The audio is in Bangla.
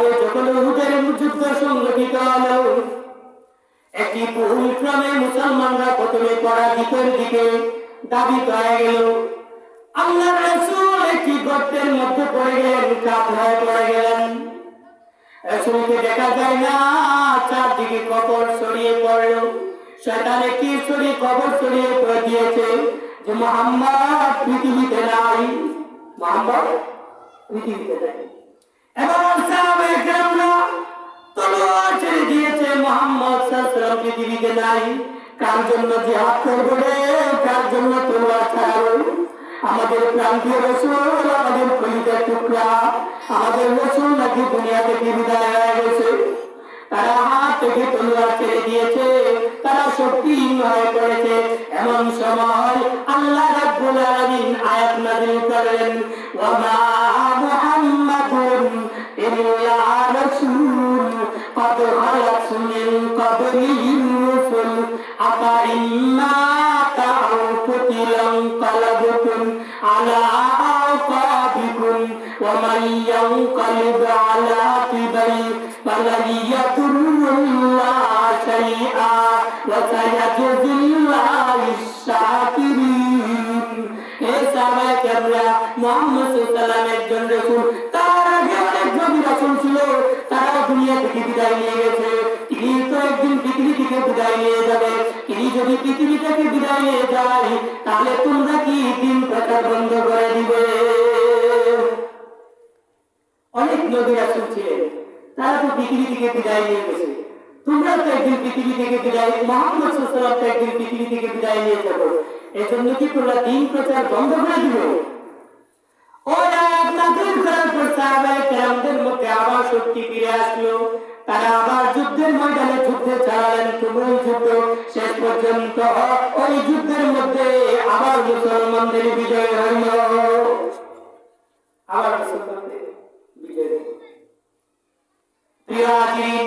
এভাবে যখন উহুদের যুদ্ধ সংগঠিত হলো, একটি ভুল ক্রমে মুসলমানরা প্রথমে পরাজিতের দিকে ধাবিত হয়ে গেল। আল্লাহর রাসূল একটি গর্তের মধ্যে পড়ে গেলেন, কাতরায় পড়ে গেলেন। রাসূলকে দেখা যায় না, চারদিকে কবর ছড়িয়ে পড়ল। শয়তান একটি কবর ছড়িয়ে পড়ে দিয়েছে যে মুহাম্মদ পৃথিবীতে নাই, মুহাম্মদ পৃথিবীতে নাই। এবার সাহাবায়ে কেরামরা তলোয়ার ছেড়ে দিয়েছে, মুহাম্মদ সাল্লাল্লাহু আলাইহি ওয়াসাল্লাম পৃথিবীতে নাই। কার জন্য জিহাদ করবো রে, কার জন্য তলোয়ার ছাড়াবো? আমাদের প্রান্তীয় রাসূল, আমাদের কলিজার টুকরা, আমাদের রাসূল নাকি দুনিয়া থেকে বিদায় হয়ে গেছে। তারা হাত থেকে তলোয়ার ছেড়ে দিয়েছে, তারা শক্তিহীন হয়ে পড়েছে। এমন সময় আল্লাহ রাব্বুল আলামিন আয়াত নাযিল করেন, ওয়া মা মুহাম্মাদুন ইল্লা রাসূল قد خلت من قبله الرسل أفإن مات أو قتل انقلبتم على أعقابكم ومن ينقلب على عقبيه فلن يضر الله شيئا وسيجزي الله الشاكرين. হে সাহাবায়ে কেরামরা, মুহাম্মদ সাল্লাল্লাহু আলাইহি ওয়াসাল্লাম একজন রাসূল, তার আগে অনেক নবী রাসূল ছিল, তারা দুনিয়া থেকে বিদায় নিয়ে গেছে। তিনি তো একদিন পৃথিবী থেকে বিদায় নিয়ে যাবে। তিনি যদি পৃথিবী থেকে বিদায় নিয়ে যায়, তাহলে তোমরা কি দিন প্রচার বন্ধ করে দিবে? অনেক নবী রাসূল ছিলেন, তারা তো পৃথিবী থেকে বিদায় নিয়ে গেছে। তোমরা তো একদিন পৃথিবী থেকে বিদায়, মুহাম্মদ সাল্লাল্লাহু আলাইহি ওয়াসাল্লাম একদিন পৃথিবী থেকে বিদায় নিয়ে যাবে। এজন্য কি তোমরা দিন প্রচার বন্ধ করে দিবে? ওই আয়াত নাযিল করার পর সাহাবায়ে কেরামদের মধ্যে আবার শক্তি ফিরে আসলো। তারা আবার যুদ্ধের ময়দানে যুদ্ধে চালালেন, তুমুল যুদ্ধ। শেষ পর্যন্ত ওই যুদ্ধের মধ্যে আবার মুসলমানদের বিজয় হইল, আবার মুসলমানদের বিজয় হইল। প্রিয় হাজিরিন,